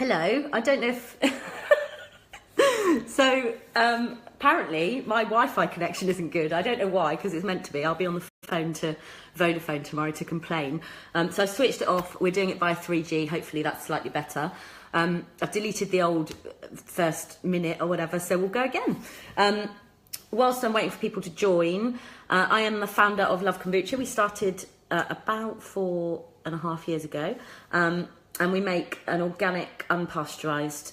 Hello, I don't know if... So, apparently my Wi-Fi connection isn't good. I don't know why, because it's meant to be. I'll be on the phone to Vodafone tomorrow to complain. So I switched it off. We're doing it by 3G. Hopefully that's slightly better. I've deleted the old first minute or whatever, so we'll go again. Whilst I'm waiting for people to join, I am the founder of Love Kombucha. We started about 4.5 years ago, and we make an organic, unpasteurised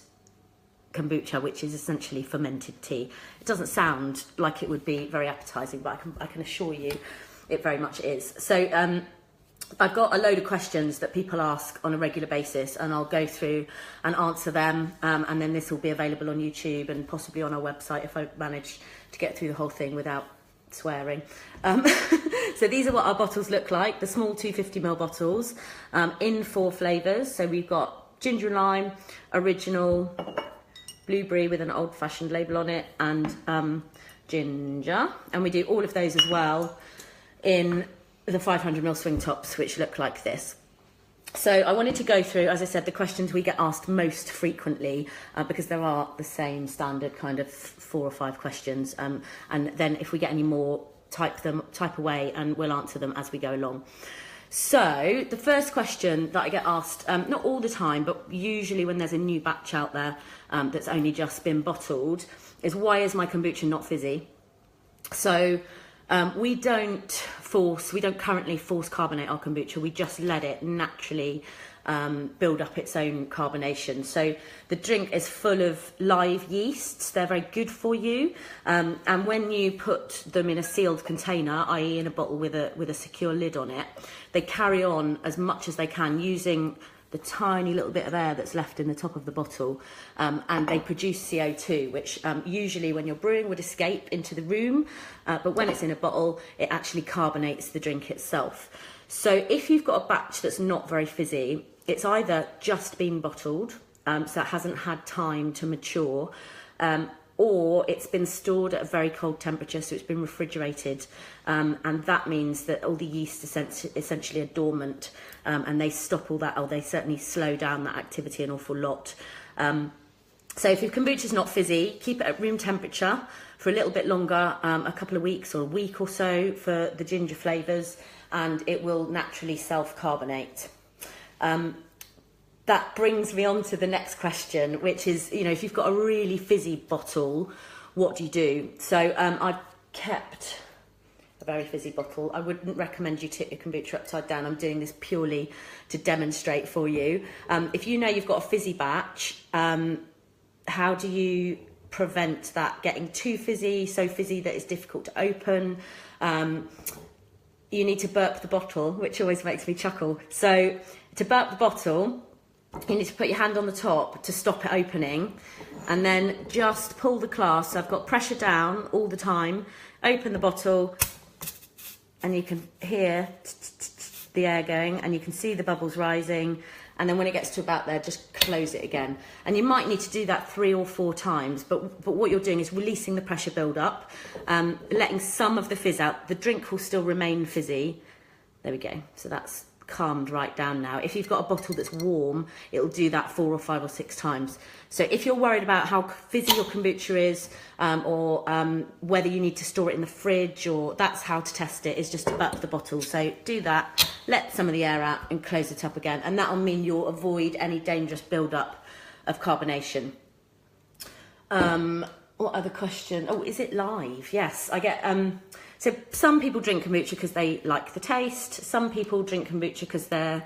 kombucha, which is essentially fermented tea. It doesn't sound like it would be very appetising, but I can assure you it very much is. So I've got a load of questions that people ask on a regular basis, and I'll go through and answer them, and then this will be available on YouTube and possibly on our website if I manage to get through the whole thing without swearing. So these are what our bottles look like, the small 250ml bottles, in 4 flavours. So we've got ginger and lime, original, blueberry with an old-fashioned label on it, and ginger. And we do all of those as well in the 500ml swing tops, which look like this. So I wanted to go through, as I said, the questions we get asked most frequently, because there are the same standard kind of 4 or 5 questions, and then if we get any more, type away and we'll answer them as we go along. So the first question that I get asked, not all the time, but usually when there's a new batch out there that's only just been bottled, is why is my kombucha not fizzy? So we don't currently force carbonate our kombucha. We just let it naturally build up its own carbonation. So the drink is full of live yeasts. They're very good for you. And when you put them in a sealed container, i.e. in a bottle with a secure lid on it, they carry on as much as they can using the tiny little bit of air that's left in the top of the bottle, and they produce CO2, which usually when you're brewing would escape into the room, but when it's in a bottle, it actually carbonates the drink itself. So if you've got a batch that's not very fizzy, it's either just been bottled, so it hasn't had time to mature, or it's been stored at a very cold temperature, so it's been refrigerated, and that means that all the yeast essentially are dormant, and they stop all that, or they certainly slow down that activity an awful lot. So if your kombucha's not fizzy, keep it at room temperature for a little bit longer, a couple of weeks or a week or so for the ginger flavours, and it will naturally self-carbonate. That brings me on to the next question, which is, if you've got a really fizzy bottle, what do you do? So I've kept a very fizzy bottle. I wouldn't recommend you tip your kombucha upside down. I'm doing this purely to demonstrate for you. If you know you've got a fizzy batch, how do you prevent that getting too fizzy, so fizzy that it's difficult to open? You need to burp the bottle, which always makes me chuckle. So to burp the bottle, you need to put your hand on the top to stop it opening, and then just pull the clasp. So I've got pressure down all the time, open the bottle, and you can hear the air going, and you can see the bubbles rising, and then when it gets to about there, just close it again. And you might need to do that 3 or 4 times, but what you're doing is releasing the pressure build-up, letting some of the fizz out. The drink will still remain fizzy. There we go. So that's calmed right down now. If you've got a bottle that's warm, it'll do that 4 or 5 or 6 times. So if you're worried about how fizzy your kombucha is, or whether you need to store it in the fridge, or that's how to test it, is just to burp the bottle. So do that, let some of the air out and close it up again, and that'll mean you'll avoid any dangerous build-up of carbonation. What other question? Oh, is it live? Yes, I get... So some people drink kombucha because they like the taste. Some people drink kombucha because they're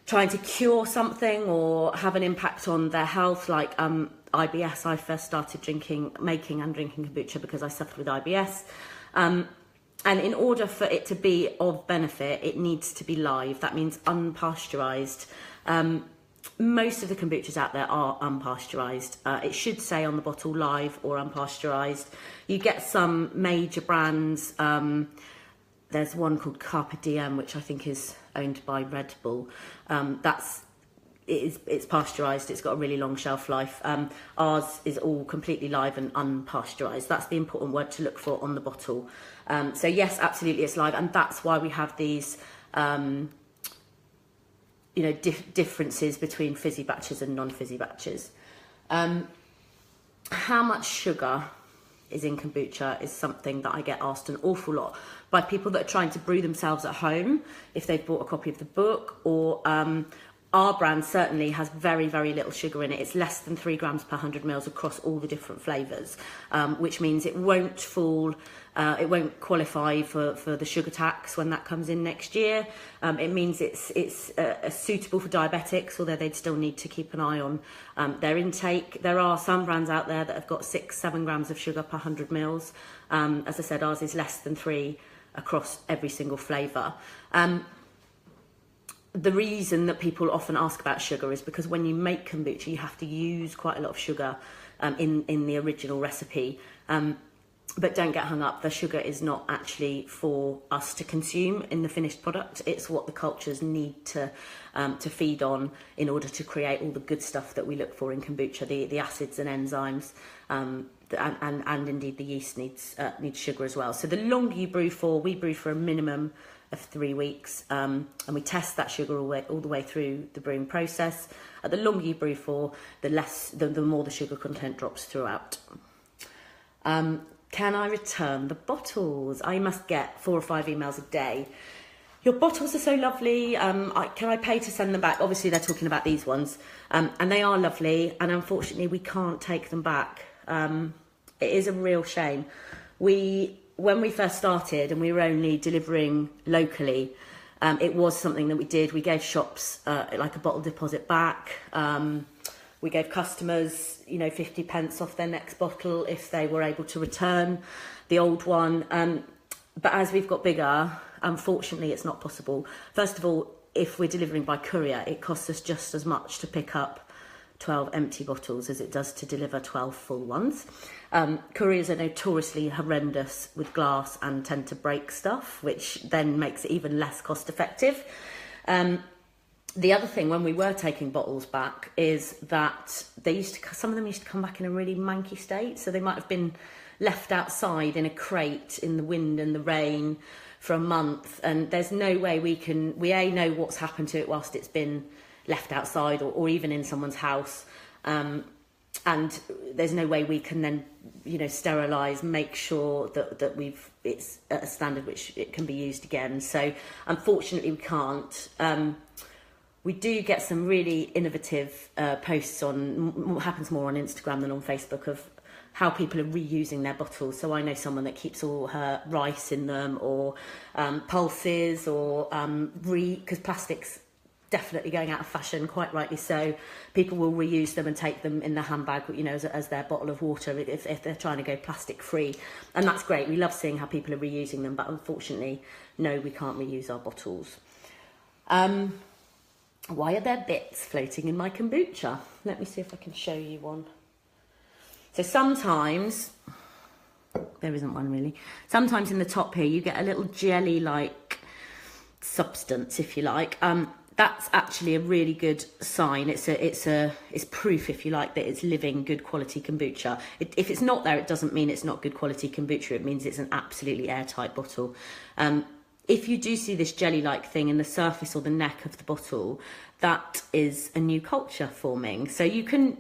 trying to cure something or have an impact on their health, like IBS. I first started making and drinking kombucha because I suffered with IBS. And in order for it to be of benefit, it needs to be live. That means unpasteurised. Most of the kombuchas out there are unpasteurised. It should say on the bottle live or unpasteurised. You get some major brands. There's one called Carpe Diem, which I think is owned by Red Bull. It's pasteurised. It's got a really long shelf life. Ours is all completely live and unpasteurised. That's the important word to look for on the bottle. So yes, absolutely, it's live, and that's why we have these you know, differences between fizzy batches and non-fizzy batches. How much sugar is in kombucha is something that I get asked an awful lot by people that are trying to brew themselves at home, if they've bought a copy of the book, or our brand certainly has very, very little sugar in it. It's less than 3 grams per 100 mils across all the different flavours, which means it won't fall, it won't qualify for the sugar tax when that comes in next year. It means it's suitable for diabetics, although they'd still need to keep an eye on their intake. There are some brands out there that have got 6-7 grams of sugar per 100 mils. As I said, ours is less than 3 across every single flavour. The reason that people often ask about sugar is because when you make kombucha, you have to use quite a lot of sugar in the original recipe. But don't get hung up, the sugar is not actually for us to consume in the finished product. It's what the cultures need to feed on in order to create all the good stuff that we look for in kombucha, the acids and enzymes, and indeed the yeast needs sugar as well. So the longer you brew for, we brew for a minimum of 3 weeks, and we test that sugar all the way through the brewing process. The longer you brew for, the more the sugar content drops throughout. Can I return the bottles? I must get 4 or 5 emails a day. Your bottles are so lovely. Can I pay to send them back? Obviously, they're talking about these ones, and they are lovely. And unfortunately, we can't take them back. It is a real shame. When we first started and we were only delivering locally, it was something that we did. We gave shops like a bottle deposit back. We gave customers, 50 pence off their next bottle if they were able to return the old one. But as we've got bigger, unfortunately, it's not possible. First of all, if we're delivering by courier, it costs us just as much to pick up 12 empty bottles as it does to deliver 12 full ones. Couriers are notoriously horrendous with glass and tend to break stuff, which then makes it even less cost effective. The other thing when we were taking bottles back is that some of them used to come back in a really manky state. So they might have been left outside in a crate in the wind and the rain for a month. And there's no way we know what's happened to it whilst it's been left outside or even in someone's house. And there's no way we can then, sterilise, make sure that it's at a standard which it can be used again. So unfortunately we can't. We do get some really innovative posts happens more on Instagram than on Facebook, of how people are reusing their bottles. So I know someone that keeps all her rice in them, or pulses, or because plastic's definitely going out of fashion, quite rightly so. People will reuse them and take them in their handbag, as their bottle of water if they're trying to go plastic free. And that's great. We love seeing how people are reusing them, but unfortunately, no, we can't reuse our bottles. Why are there bits floating in my kombucha? Let me see if I can show you one. So sometimes, there isn't one really. Sometimes in the top here, you get a little jelly-like substance, if you like. That's actually a really good sign. It's proof, if you like, that it's living, good quality kombucha. If it's not there, it doesn't mean it's not good quality kombucha. It means it's an absolutely airtight bottle. If you do see this jelly-like thing in the surface or the neck of the bottle, that is a new culture forming. So you can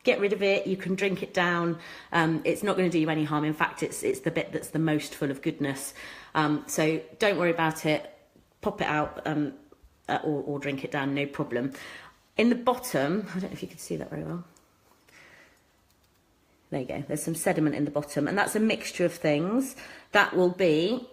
get rid of it, you can drink it down. It's not going to do you any harm. In fact, it's the bit that's the most full of goodness. So don't worry about it. Pop it out or drink it down, no problem. In the bottom, I don't know if you can see that very well. There you go. There's some sediment in the bottom, and that's a mixture of things. That will be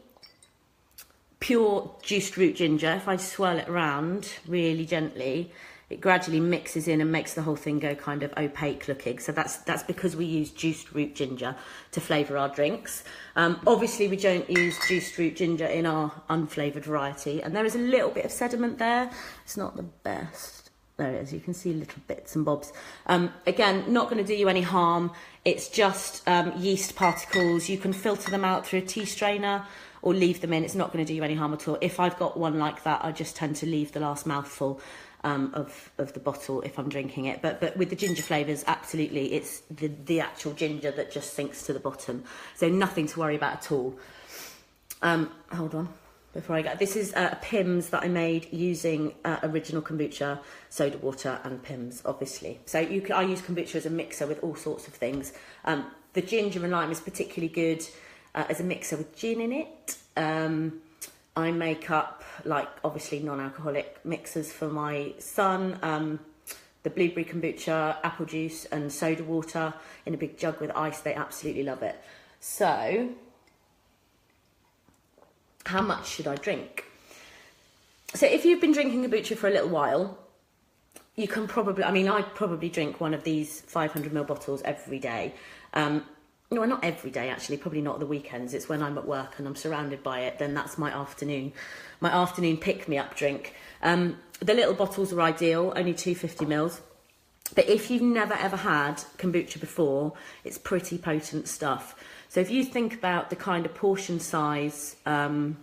pure juiced root ginger. If I swirl it around really gently, it gradually mixes in and makes the whole thing go kind of opaque looking. So that's because we use juiced root ginger to flavour our drinks. Obviously we don't use juiced root ginger in our unflavoured variety, and there is a little bit of sediment there. It's not the best. There it is. You can see little bits and bobs. Again, not going to do you any harm. It's just yeast particles. You can filter them out through a tea strainer or leave them in. It's not going to do you any harm at all. If I've got one like that, I just tend to leave the last mouthful of the bottle if I'm drinking it. But with the ginger flavours, absolutely, it's the actual ginger that just sinks to the bottom. So nothing to worry about at all. Hold on. before I go. This is a Pimm's that I made using original kombucha, soda water and Pimm's, obviously. So I use kombucha as a mixer with all sorts of things. The ginger and lime is particularly good as a mixer with gin in it. I make up, like, obviously non-alcoholic mixers for my son. The blueberry kombucha, apple juice and soda water in a big jug with ice. They absolutely love it. So, how much should I drink? So if you've been drinking kombucha for a little while, you can probably, I mean, I probably drink one of these 500ml bottles every day. No, not every day actually, probably not at the weekends. It's when I'm at work and I'm surrounded by it, then that's my afternoon pick-me-up drink. The little bottles are ideal, only 250ml. But if you've never ever had kombucha before, it's pretty potent stuff. So if you think about the kind of portion size that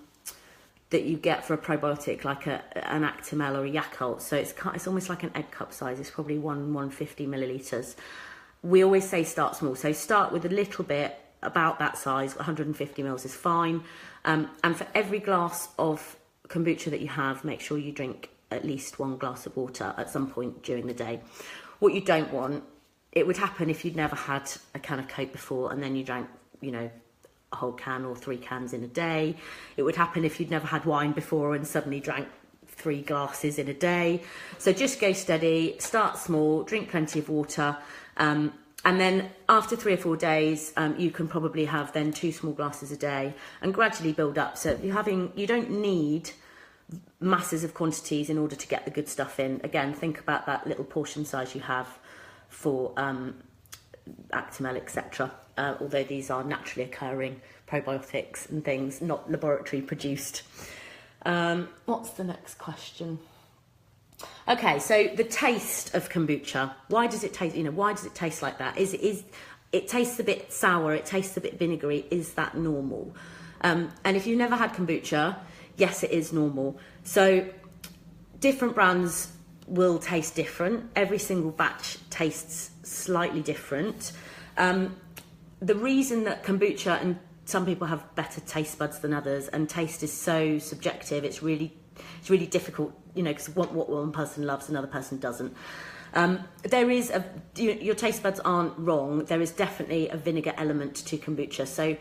you get for a probiotic, like an Actimel or a Yakult, so it's almost like an egg cup size. It's probably 150 millilitres. We always say start small. So start with a little bit, about that size. 150ml is fine. And for every glass of kombucha that you have, make sure you drink at least 1 glass of water at some point during the day. What you don't want, it would happen if you'd never had a can of Coke before and then you drank, you know, a whole can or 3 cans in a day. It would happen if you'd never had wine before and suddenly drank 3 glasses in a day. So just go steady, start small, drink plenty of water. And then after 3 or 4 days, you can probably have then 2 small glasses a day and gradually build up. So you don't need masses of quantities in order to get the good stuff in. Again, think about that little portion size you have for Actimel, etc. Although these are naturally occurring probiotics and things, not laboratory produced. What's the next question? Okay, so the taste of kombucha. Why does it taste? Why does it taste like that? It tastes a bit sour? It tastes a bit vinegary. Is that normal? And if you've never had kombucha, yes, it is normal. So different brands will taste different. Every single batch tastes slightly different. The reason that kombucha, and some people have better taste buds than others, and taste is so subjective, it's really difficult, because what one person loves, another person doesn't. Your taste buds aren't wrong. There is definitely a vinegar element to kombucha. So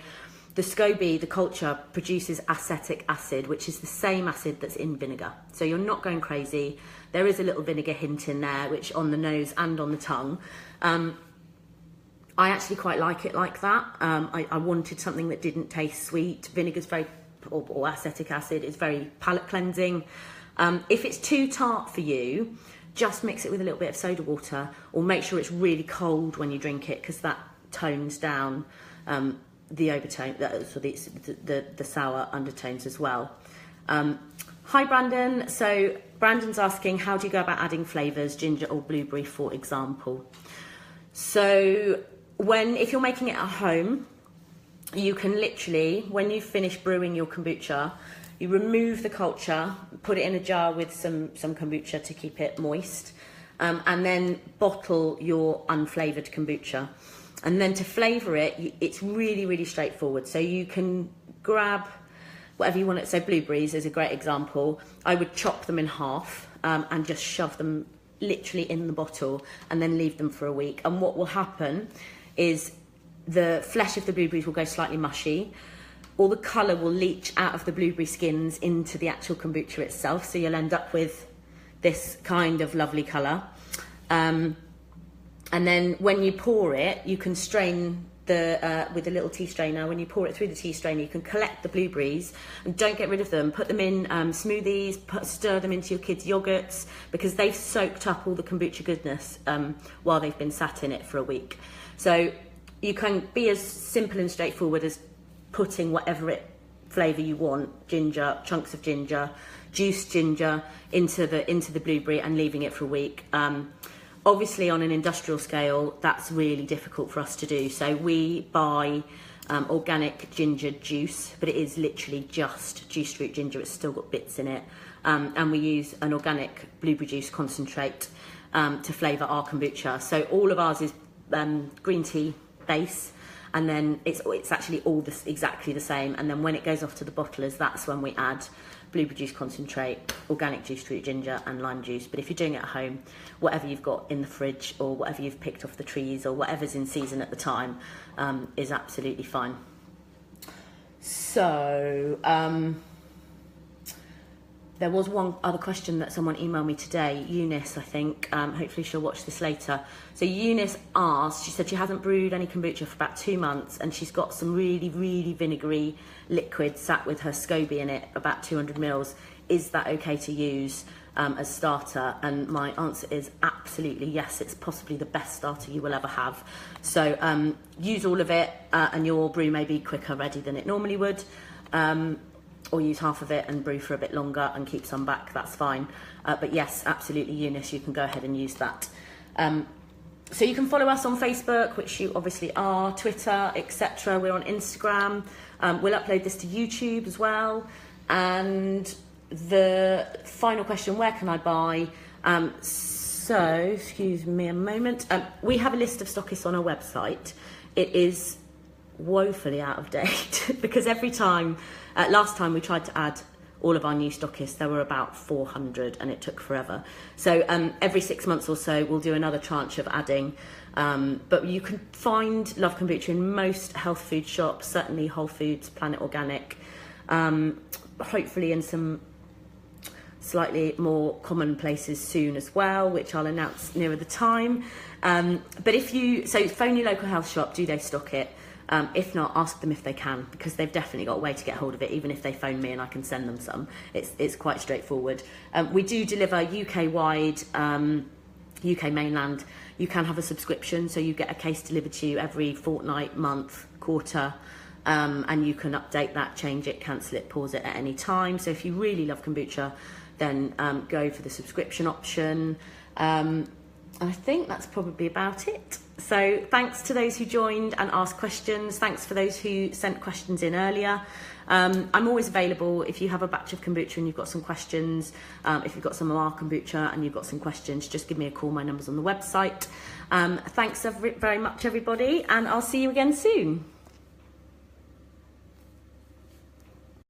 the SCOBY, the culture, produces acetic acid, which is the same acid that's in vinegar. So you're not going crazy. There is a little vinegar hint in there, which on the nose and on the tongue. I actually quite like it like that. I wanted something that didn't taste sweet. Vinegar's or acetic acid is very palate cleansing. If it's too tart for you, just mix it with a little bit of soda water, or make sure it's really cold when you drink it, because that tones down the overtone, the sour undertones as well. Hi Brandon. So Brandon's asking, how do you go about adding flavours, ginger or blueberry, for example? So if you're making it at home, you can literally, when you finish brewing your kombucha, you remove the culture, put it in a jar with some kombucha to keep it moist, and then bottle your unflavoured kombucha. And then to flavour it, it's really, really straightforward. So you can grab whatever you want it. So blueberries is a great example. I would chop them in half and just shove them literally in the bottle and then leave them for a week. And what will happen is the flesh of the blueberries will go slightly mushy. All the colour will leach out of the blueberry skins into the actual kombucha itself. So you'll end up with this kind of lovely colour. And then when you pour it, you can strain with a little tea strainer. When you pour it through the tea strainer, you can collect the blueberries and don't get rid of them. Put them in smoothies, stir them into your kids' yogurts, because they've soaked up all the kombucha goodness while they've been sat in it for a week. So you can be as simple and straightforward as putting whatever flavour you want, ginger, chunks of ginger, juiced ginger into the blueberry and leaving it for a week. Obviously, on an industrial scale, that's really difficult for us to do. So we buy organic ginger juice, but it is literally just juiced fruit ginger. It's still got bits in it. And we use an organic blueberry juice concentrate to flavour our kombucha. So all of ours is green tea base, and then it's actually all exactly the same. And then when it goes off to the bottlers, that's when we add blueberry juice concentrate, organic juice fruit ginger, and lime juice. But if you're doing it at home, whatever you've got in the fridge or whatever you've picked off the trees or whatever's in season at the time is absolutely fine. So there was one other question that someone emailed me today, Eunice, I think. Hopefully she'll watch this later. So Eunice asked, she said she hasn't brewed any kombucha for about 2 months, and she's got some really, really vinegary liquid sat with her SCOBY in it, about 200 mils. Is that okay to use as starter? And my answer is absolutely yes. It's possibly the best starter you will ever have. So use all of it, and your brew may be quicker ready than it normally would. Or use half of it and brew for a bit longer and keep some back, that's fine. But yes, absolutely, Eunice, you can go ahead and use that. So you can follow us on Facebook, which you obviously are, Twitter, etc. We're on Instagram. We'll upload this to YouTube as well. And the final question, where can I buy? So, excuse me a moment. We have a list of stockists on our website. It is woefully out of date because every time, last time we tried to add all of our new stockists, there were about 400 and it took forever. So every 6 months or so we'll do another tranche of adding, but you can find Love Kombucha in most health food shops, certainly Whole Foods, Planet Organic, hopefully in some slightly more common places soon as well, which I'll announce nearer the time. But so phone your local health shop, do they stock it? If not, ask them if they can, because they've definitely got a way to get hold of it, even if they phone me and I can send them some. It's quite straightforward. We do deliver UK-wide, UK mainland. You can have a subscription, so you get a case delivered to you every fortnight, month, quarter, and you can update that, change it, cancel it, pause it at any time. So if you really love kombucha, then go for the subscription option. And I think that's probably about it. So thanks to those who joined and asked questions. Thanks for those who sent questions in earlier. I'm always available if you have a batch of kombucha and you've got some questions. If you've got some of our kombucha and you've got some questions, just give me a call. My number's on the website. Thanks very much, everybody, and I'll see you again soon.